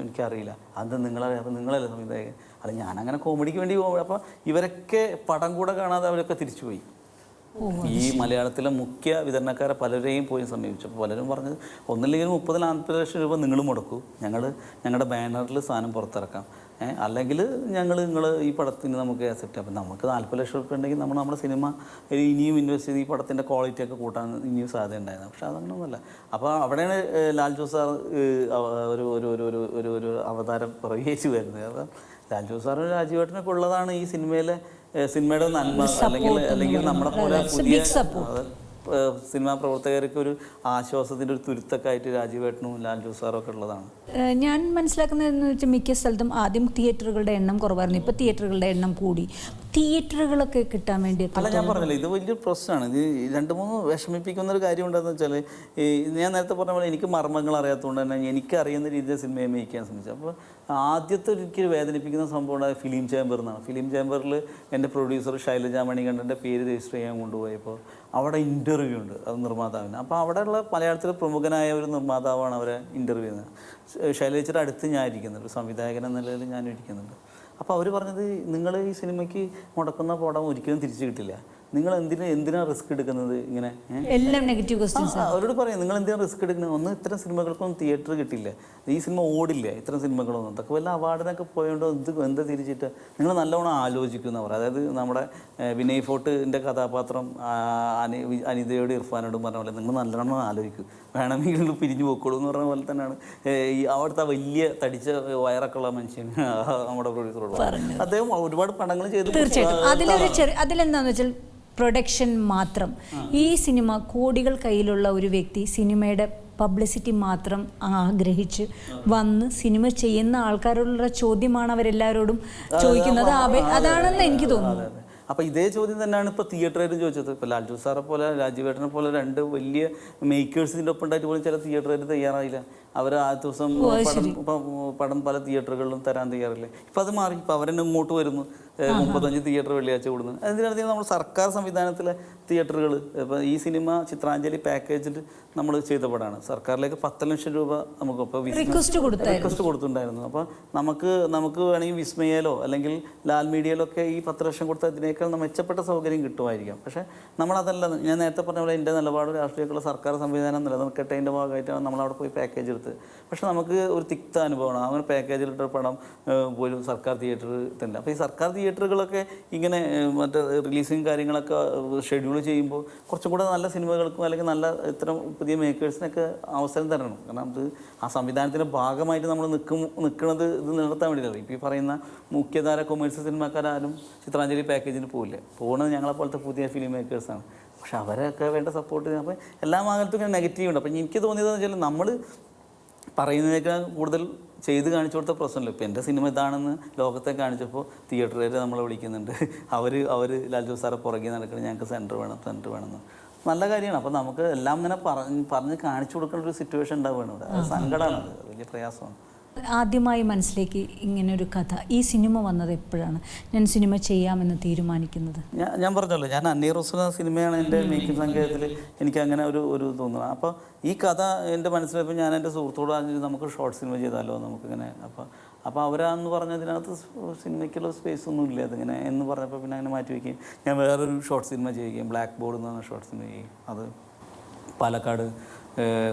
എനിക്കറിയില്ല. അത് നിങ്ങളല്ലേ സംവിധായകൻ? അല്ല, ഞാനങ്ങനെ കോമഡിക്ക് വേണ്ടി പോകും. അപ്പോൾ ഇവരൊക്കെ പടം കൂടെ കാണാതെ അവരൊക്കെ തിരിച്ചുപോയി. ഈ മലയാളത്തിലെ മുഖ്യ വിതരണക്കാരെ പലരെയും പോയി സമീപിച്ചു. അപ്പോൾ പലരും പറഞ്ഞത് ഒന്നില്ലെങ്കിൽ 30-40 ലക്ഷം രൂപ നിങ്ങൾ മുടക്കൂ, ഞങ്ങളുടെ ബാനറിൽ സാധനം പുറത്തിറക്കാം, അല്ലെങ്കിൽ നിങ്ങൾ ഈ പടത്തിന് നമുക്ക് അക്സെപ്റ്റ്. അപ്പം നമുക്ക് 40 ലക്ഷം രൂപ ഉണ്ടെങ്കിൽ നമ്മുടെ സിനിമ ഇനിയും ഇൻവെസ്റ്റ് ചെയ്ത് ഈ പടത്തിൻ്റെ ക്വാളിറ്റി ഒക്കെ കൂട്ടാൻ ഇനിയും സാധ്യത ഉണ്ടായിരുന്നു. പക്ഷെ അതങ്ങനൊന്നുമല്ല. അപ്പോൾ അവിടെയാണ് ലാൽ ജോസ് സാർ ഒരു അവതാരം പ്രവേശിച്ചു വരുന്നത്. അപ്പം ലാൽ ജോസ് സാറും രാജീവേട്ടനൊക്കെ ഉള്ളതാണ് ഈ സിനിമയുടെ നന്മ. അല്ലെങ്കിൽ നമ്മളെ പോലെ പുതിയ സിനിമാ പ്രവർത്തകർക്ക് ഒരു ആശ്വാസത്തിൻ്റെ ഒരു തുരുത്തൊക്കെ ആയിട്ട് രാജീവേട്ടനും ലാൽ ജോസ് സാറും ഒക്കെ ഉള്ളതാണ്. ഞാൻ മനസ്സിലാക്കുന്നതെന്ന് വെച്ചാൽ മിക്ക സ്ഥലത്തും ആദ്യം തിയേറ്ററുകളുടെ എണ്ണം കുറവായിരുന്നു, ഇപ്പോൾ തിയേറ്ററുകളുടെ എണ്ണം കൂടി. തിയേറ്ററുകളൊക്കെ കിട്ടാൻ വേണ്ടി അല്ല, ഞാൻ പറഞ്ഞില്ല, ഇത് വലിയൊരു പ്രശ്നമാണ്. ഇത് 2-3 വിഷമിപ്പിക്കുന്ന ഒരു കാര്യം ഉണ്ടെന്ന് വെച്ചാൽ, ഞാൻ നേരത്തെ പറഞ്ഞ പോലെ എനിക്ക് മർമ്മങ്ങൾ അറിയാത്തതുകൊണ്ട് തന്നെ എനിക്കറിയുന്ന രീതിയിൽ സിനിമയെ മേയ്ക്കാൻ ശ്രമിച്ചു. അപ്പോൾ ആദ്യത്തെ ഒരിക്കൽ വേദനിപ്പിക്കുന്ന സംഭവം ഉണ്ടായത് ഫിലിം ചേംബർ എന്നാണ്. ഫിലിം ചേംബറിൽ എൻ്റെ പ്രൊഡ്യൂസർ ശൈലജ മണികണ്ഠൻ്റെ പേര് രജിസ്റ്റർ ചെയ്യാൻ കൊണ്ടുപോയപ്പോൾ അവിടെ ഇൻ്റർവ്യൂ ഉണ്ട്, അത് നിർമ്മാതാവിന്. അപ്പോൾ അവിടെയുള്ള മലയാളത്തിലെ പ്രമുഖനായ ഒരു നിർമ്മാതാവാണ് അവരെ ഇൻ്റർവ്യൂ ചെയ്യുന്നത്. ശൈലജയുടെ അടുത്ത് ഞാൻ ഇരിക്കുന്നുണ്ട്, സംവിധായകൻ എന്ന നിലയിൽ ഞാനും ഇരിക്കുന്നുണ്ട്. അപ്പോൾ അവർ പറഞ്ഞത്, നിങ്ങൾ ഈ സിനിമയ്ക്ക് മുടക്കുന്ന പടം ഒരിക്കലും തിരിച്ചു കിട്ടില്ല, നിങ്ങൾ എന്തിനാണ് റിസ്ക് എടുക്കുന്നത്? ഇങ്ങനെ എല്ലാം നെഗറ്റീവ് ക്വസ്റ്റ്യൻസ് അവരോട് പറയാം, നിങ്ങൾ എന്തിനാണ് റിസ്ക് എടുക്കുന്നത്? ഇത്തരം സിനിമകൾക്കൊന്നും തിയേറ്റർ കിട്ടില്ല, ഈ സിനിമ ഓടില്ല, ഇത്തരം സിനിമകളൊന്നും. അതൊക്കെ വല്ല അവാർഡിനൊക്കെ പോയതുകൊണ്ട് എന്താ തിരിച്ചിട്ട് നിങ്ങൾ നല്ലവണ്ണം ആലോചിക്കുന്ന പറയും. അതായത് നമ്മുടെ വിനയ് ഫോർട്ടിൻ്റെ കഥാപാത്രം അനിതയോട് ഇർഫാനോടും പറഞ്ഞ പോലെ നിങ്ങൾ നല്ലവണ്ണം ആലോചിക്കും, വേണമെങ്കിൽ പിരിഞ്ഞു പോക്കോളൂ എന്ന് പറഞ്ഞ പോലെ തന്നെയാണ് ഈ അവിടുത്തെ വലിയ തടിച്ച വയറൊക്കെ ഉള്ള മനുഷ്യൻ നമ്മുടെ പ്രൊഡ്യൂസറോട്. അദ്ദേഹം ഒരുപാട് പടങ്ങൾ ചെയ്തു. തീർച്ചയായിട്ടും അതിലെന്താണെന്ന് വെച്ചാൽ പ്രൊഡക്ഷൻ മാത്രം. ഈ സിനിമ കോടികൾ കയ്യിലുള്ള ഒരു വ്യക്തി സിനിമയുടെ പബ്ലിസിറ്റി മാത്രം ആഗ്രഹിച്ച് വന്ന് സിനിമ ചെയ്യുന്ന ആൾക്കാരോടുള്ള ചോദ്യമാണ് അവരെല്ലാവരോടും ചോദിക്കുന്നത്. അതാണെന്ന് എനിക്ക് തോന്നുന്നു. അപ്പോൾ ഇതേ ചോദ്യം തന്നെയാണ് ഇപ്പോൾ തിയേറ്ററുകാരും ചോദിച്ചത്. ഇപ്പോൾ ലാൽ ജോസ് സാറെ പോലെ രാജീവേട്ടനെ പോലെ 2 വലിയ മേക്കേഴ്സിൻ്റെ ഒപ്പം ഉണ്ടായിട്ട് പോലും ചില തിയേറ്ററുകാർ തയ്യാറായില്ല. അവർ ആ ദിവസം പടം പല തിയേറ്ററുകളിലും തരാൻ തയ്യാറില്ല. ഇപ്പം അത് മാറി. ഇപ്പോൾ അവരെന്നെ ഇങ്ങോട്ട് വരുന്നു, 35 തിയേറ്റർ വെള്ളിയാഴ്ച കൂടുന്നത്. അതിനർത്ഥം നമ്മൾ സർക്കാർ സംവിധാനത്തിലെ തിയേറ്ററുകൾ ഇപ്പോൾ ഈ സിനിമ ചിത്രാഞ്ജലി പാക്കേജിൽ നമ്മൾ ചെയ്ത പടമാണ്. സർക്കാരിലേക്ക് 10 ലക്ഷം രൂപ നമുക്ക് ഇപ്പോൾ റിക്വസ്റ്റ് കൊടുത്തിട്ടുണ്ടായിരുന്നു. അപ്പോൾ നമുക്ക് വേണമെങ്കിൽ വിസ്മയയിലോ അല്ലെങ്കിൽ ലാൽ മീഡിയയിലൊക്കെ ഈ 10 ലക്ഷം കൊടുത്താൽ ഇതിനേക്കാൾ മെച്ചപ്പെട്ട സൗകര്യം കിട്ടുമായിരിക്കാം. പക്ഷേ നമ്മളതല്ല, ഞാൻ നേരത്തെ പറഞ്ഞ പോലെ എൻ്റെ നിലപാട് രാഷ്ട്രീയക്കുള്ള സർക്കാർ സംവിധാനം നിലനിർക്കട്ടതിൻ്റെ ഭാഗമായിട്ടാണ് നമ്മളവിടെ പോയി പാക്കേജ് എടുത്തത്. പക്ഷേ നമുക്ക് ഒരു തിക്ത അനുഭവമാണ്. അങ്ങനെ പാക്കേജിലിട്ട പടം പോലും സർക്കാർ തിയേറ്റർ തന്നെ. അപ്പോൾ ഈ സർക്കാർ തിയേറ്ററുകളൊക്കെ ഇങ്ങനെ മറ്റേ റിലീസിങ് കാര്യങ്ങളൊക്കെ ഷെഡ്യൂൾ ചെയ്യുമ്പോൾ കുറച്ചും കൂടെ നല്ല സിനിമകൾക്കും അല്ലെങ്കിൽ നല്ല ഇത്തരം പുതിയ മേക്കേഴ്സിനൊക്കെ അവസരം തരണം. കാരണം അത് ആ സംവിധാനത്തിൻ്റെ ഭാഗമായിട്ട് നമ്മൾ നിൽക്കുന്നത് ഇത് നടത്താൻ വേണ്ടിയില്ല. ഇപ്പോൾ ഈ പറയുന്ന മുഖ്യധാര കൊമേഴ്സ്യൽ സിനിമക്കാരും ചിത്രാഞ്ജലി പാക്കേജിന് പോകില്ല. പോകുന്നത് ഞങ്ങളെപ്പോലത്തെ പുതിയ ഫിലിം മേക്കേഴ്സാണ്. പക്ഷെ അവരൊക്കെ വേണ്ട സപ്പോർട്ട്. അപ്പോൾ എല്ലാ ഭാഗത്തും ഇങ്ങനെ നെഗറ്റീവ് ഉണ്ട്. അപ്പം എനിക്ക് തോന്നിയതെന്ന് വെച്ചാൽ നമ്മൾ പറയുന്നതിനേക്കാൾ കൂടുതൽ ചെയ്ത് കാണിച്ചു കൊടുത്ത പ്രശ്നമില്ല. ഇപ്പോൾ എൻ്റെ സിനിമ ഇതാണെന്ന് ലോകത്തെ കാണിച്ചപ്പോൾ തിയേറ്ററുകാർ നമ്മളെ വിളിക്കുന്നുണ്ട്. അവർ ലാൽജോസ് സാറെ പുറകെ നടക്കണം, ഞങ്ങൾക്ക് സെൻറ്റർ വേണമെന്ന്. നല്ല കാര്യമാണ്. അപ്പോൾ നമുക്ക് എല്ലാം ഇങ്ങനെ പറഞ്ഞ് കാണിച്ചു കൊടുക്കേണ്ട ഒരു സിറ്റുവേഷൻ ഉണ്ടാവുകയാണ് ഇവിടെ. അത് സങ്കടമാണ്, അത് വലിയ പ്രയാസമാണ്. ആദ്യമായി മനസ്സിലേക്ക് ഇങ്ങനൊരു കഥ, ഈ സിനിമ വന്നത് എപ്പോഴാണ് ഞാൻ സിനിമ ചെയ്യാമെന്ന് തീരുമാനിക്കുന്നത്? ഞാൻ പറഞ്ഞല്ലോ, ഞാൻ അന്നീർ റസൂൽ സിനിമയാണ് എൻ്റെ മേക്കിംഗ് സങ്കേതത്തിൽ എനിക്ക് അങ്ങനെ ഒരു തോന്നുന്നത്. അപ്പോൾ ഈ കഥ എൻ്റെ മനസ്സിലായപ്പോൾ ഞാൻ എൻ്റെ സുഹൃത്തോട് പറഞ്ഞിട്ട് നമുക്ക് ഷോർട്ട് സിനിമ ചെയ്താലോ നമുക്കിങ്ങനെ. അപ്പോൾ അവരാന്ന് പറഞ്ഞതിനകത്ത് സിനിമയ്ക്കുള്ള സ്പേസ് ഒന്നും ഇല്ല അതിങ്ങനെ എന്ന് പറഞ്ഞപ്പോൾ പിന്നെ അങ്ങനെ മാറ്റി വയ്ക്കുകയും ഞാൻ വേറൊരു ഷോർട്ട് സിനിമ ചെയ്യുകയും ബ്ലാക്ക് ബോർഡ് എന്ന് പറഞ്ഞ ഷോർട്ട് സിനിമ ചെയ്യും. അത് പാലക്കാട്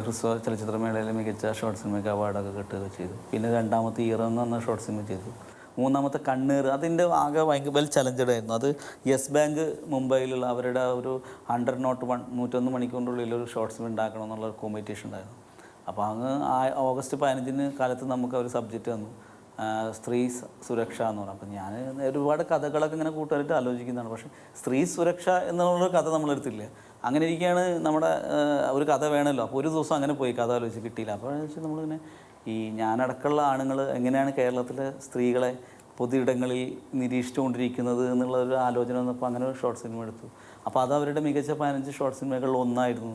ഹ്രസ്വ ചലച്ചിത്രമേളയിൽ മികച്ച ഷോർട്ട് സിനിമയ്ക്ക് അവാർഡൊക്കെ കിട്ടുകയൊക്കെ ചെയ്തു. പിന്നെ രണ്ടാമത്തെ ഇയർ എന്ന് പറഞ്ഞ ഷോർട്ട് സിനിമ ചെയ്തു. മൂന്നാമത്തെ കണ്ണീർ, അതിൻ്റെ ആകെ ഭയങ്കര വെൽ ചലഞ്ചഡ് ആയിരുന്നു. അത് യെസ് ബാങ്ക് മുംബൈയിലുള്ള അവരുടെ ഒരു 101 മണിക്കൂറിനുള്ളിൽ ഒരു ഷോർട്ട് ഫിലിം ഉണ്ടാക്കണം എന്നുള്ള ഒരു കോമ്പറ്റീഷൻ ഉണ്ടായിരുന്നു. അപ്പോൾ അങ്ങ് ഓഗസ്റ്റ് 15 കാലത്ത് നമുക്ക് ഒരു സബ്ജക്റ്റ് തന്നു, സ്ത്രീ സുരക്ഷ എന്ന് പറഞ്ഞു. അപ്പം ഞാൻ ഒരുപാട് കഥകളൊക്കെ ഇങ്ങനെ കൂട്ടുകാരായിട്ട് ആലോചിക്കുന്നതാണ്. പക്ഷേ സ്ത്രീ സുരക്ഷ എന്നുള്ളൊരു കഥ നമ്മളെടുത്തില്ല. അങ്ങനെ ഇരിക്കുകയാണ് നമ്മുടെ ഒരു കഥ വേണമല്ലോ. അപ്പോൾ ഒരു ദിവസം അങ്ങനെ പോയി കഥ ആലോചിച്ച് കിട്ടിയില്ല. അപ്പോൾ നമ്മളിങ്ങനെ ഈ ഞാനടക്കമുള്ള ആണുങ്ങൾ എങ്ങനെയാണ് കേരളത്തിലെ സ്ത്രീകളെ പൊതുയിടങ്ങളിൽ നിരീക്ഷിച്ചുകൊണ്ടിരിക്കുന്നത് എന്നുള്ള ഒരു ആലോചന വന്നപ്പോൾ അങ്ങനെ ഒരു ഷോർട്ട് സിനിമ എടുത്തു. അപ്പോൾ അത് അവരുടെ മികച്ച 15 ഷോർട്ട് സിനിമകളിൽ ഒന്നായിരുന്നു.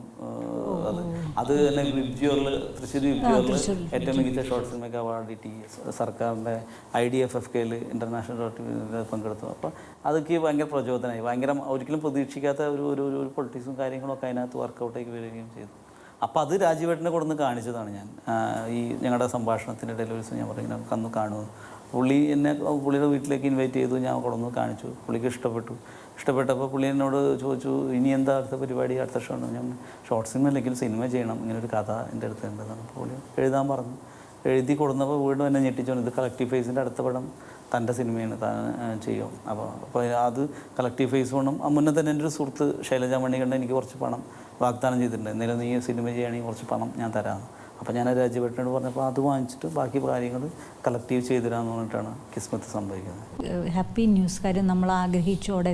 അത് തന്നെ തൃശ്ശൂർ വിബ്ജിയോറിൽ ഏറ്റവും മികച്ച ഷോർട്ട് സിനിമയ്ക്ക് അവാർഡ് കിട്ടി. സർക്കാരിൻ്റെ IDFFKയിൽ ഇൻ്റർനാഷണൽ ഷോർട്ട് പങ്കെടുത്തു. അപ്പോൾ അതൊക്കെ ഭയങ്കര പ്രചോദനമായി. ഒരിക്കലും പ്രതീക്ഷിക്കാത്ത ഒരു പൊളിറ്റിക്സും കാര്യങ്ങളൊക്കെ അതിനകത്ത് വർക്കൗട്ടായി വരികയും ചെയ്തു. അപ്പോൾ അത് രാജീവേട്ടനെ കൊടുന്ന് കാണിച്ചതാണ് ഞാൻ. ഈ ഞങ്ങളുടെ സംഭാഷണത്തിൻ്റെ ഇടയിൽ ഒരു ദിവസം ഞാൻ പറഞ്ഞു നമുക്കന്ന് കാണുമെന്ന്. പുള്ളിയുടെ വീട്ടിലേക്ക് ഇൻവൈറ്റ് ചെയ്തു. ഞാൻ കൊടുന്ന് കാണിച്ചു. പുള്ളിക്ക് ഇഷ്ടപ്പെട്ടപ്പോൾ പുള്ളി എന്നോട് ചോദിച്ചു, ഇനി എന്താ അടുത്ത പരിപാടി, അടുത്ത ഷോ ഉണ്ട്? ഞാൻ ഷോർട്ട് സിനിമ അല്ലെങ്കിൽ സിനിമ ചെയ്യണം, ഇങ്ങനൊരു കഥ എൻ്റെ അടുത്ത് ഉണ്ടെന്നാണ്. പുള്ളി എഴുതാൻ പറഞ്ഞു. എഴുതി കൊടുന്നപ്പോൾ വീണ്ടും എന്നെ ഞെട്ടിച്ചോണ്ട്, ഇത് കളക്റ്റീവ് ഫേസിൻ്റെ അടുത്ത പടം തൻ്റെ സിനിമയാണ്, താൻ ചെയ്യും. അപ്പോൾ അത് കളക്റ്റീവ് ഫേസ് വേണം. മുന്നേ തന്നെ എൻ്റെ ഒരു സുഹൃത്ത് ശൈലജ മണികണ്ഠൻ എനിക്ക് കുറച്ച് പണം വാഗ്ദാനം ചെയ്തിട്ടുണ്ട്, എന്നാലും നീ സിനിമ ചെയ്യുകയാണെങ്കിൽ കുറച്ച് പണം ഞാൻ തരാമെന്ന്. അപ്പോൾ ഞാൻ രാജീവേട്ടനോട് പറഞ്ഞപ്പോൾ അത് വാങ്ങിച്ചിട്ട് ബാക്കി കാര്യങ്ങൾ കളക്റ്റീവ് ചെയ്തിരാന്ന് പറഞ്ഞിട്ടാണ് കിസ്മത്ത് സംഭവിക്കുന്നത്. ഹാപ്പി ന്യൂസ് കാര്യം നമ്മൾ ആഗ്രഹിച്ചോടെ.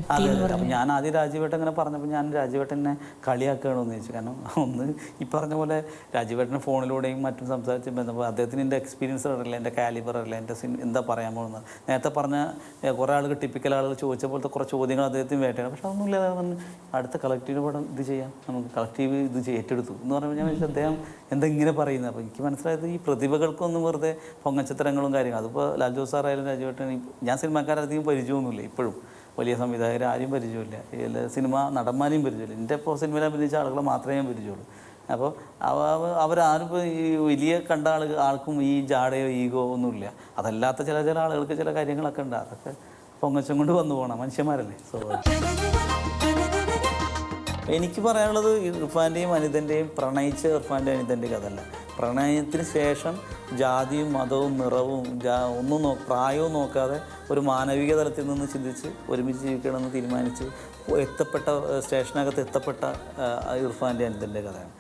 ഞാൻ ആദ്യം രാജീവേട്ടൻ അങ്ങനെ പറഞ്ഞപ്പോൾ ഞാൻ രാജീവേട്ടനെ കളിയാക്കുകയാണെന്ന് ചോദിച്ചു. കാരണം ഒന്ന് ഈ പറഞ്ഞ പോലെ രാജീവേട്ടനെ ഫോണിലൂടെയും മറ്റും സംസാരിച്ച് ബന്ധപ്പോൾ അദ്ദേഹത്തിന് എൻ്റെ എക്സ്പീരിയൻസ് അറിയില്ല, എൻ്റെ കാലിബർ അറിയില്ല, എൻ്റെ എന്താ പറയാൻ പോകുന്നത്. നേരത്തെ പറഞ്ഞ കുറേ ആളുകൾ ടിപ്പിക്കൽ ആളുകൾ ചോദിച്ച പോലത്തെ കുറേ ചോദ്യങ്ങൾ അദ്ദേഹത്തിന് വേട്ടയാണ്. പക്ഷെ അതൊന്നുമില്ല, പറഞ്ഞു അടുത്ത കളക്റ്റീവ് പടം ഇത് ചെയ്യാം, നമുക്ക് കളക്റ്റീവ് ഇത് ഏറ്റെടുത്തു എന്ന് പറഞ്ഞപ്പോൾ ഞാൻ വെച്ചാൽ അദ്ദേഹം എന്താ ഇങ്ങനെ പറയുന്നത്. അപ്പോൾ എനിക്ക് മനസ്സിലായത് ഈ പ്രതിഭകൾക്കൊന്നും വെറുതെ പൊങ്ങച്ചത്തരങ്ങളും കാര്യങ്ങളും. അതിപ്പോൾ ലാൽജോസ് സാറായാലും രാജീവേട്ടൻ, ഞാൻ സിനിമാക്കാരധികം പരിചയമൊന്നുമില്ല, ഇപ്പോഴും വലിയ സംവിധായകർ ആരും പരിചയമില്ല, സിനിമ നടന്മാരെയും പരിചയമില്ല. എൻ്റെ ഇപ്പോൾ സിനിമയിൽ അഭിനയിച്ച ആളുകളെ മാത്രമേ ഞാൻ പരിചയമുള്ളൂ. അപ്പോൾ അവരാരും ഇപ്പോൾ ഈ വലിയ കണ്ട ആൾക്കും ഈ ജാടയോ ഈഗോ ഒന്നുമില്ല. അതല്ലാത്ത ചില ആളുകൾക്ക് ചില കാര്യങ്ങളൊക്കെ ഉണ്ട്. അതൊക്കെ പൊങ്ങച്ചം കൊണ്ട് വന്നു പോകണം, മനുഷ്യന്മാരല്ലേ. എനിക്ക് പറയാനുള്ളത് ഇർഫാൻ്റെയും അനിതൻ്റെയും പ്രണയിച്ച ഇർഫാൻ്റെയും അനിതൻ്റെയും കഥയല്ല. പ്രണയത്തിന് ശേഷം ജാതിയും മതവും നിറവും പ്രായവും നോക്കാതെ ഒരു മാനവിക തലത്തിൽ നിന്ന് ചിന്തിച്ച് ഒരുമിച്ച് ജീവിക്കണമെന്ന് തീരുമാനിച്ച് സ്റ്റേഷനകത്ത് എത്തപ്പെട്ട ഇർഫാൻ്റെയും അനിതൻ്റെ കഥയാണ്.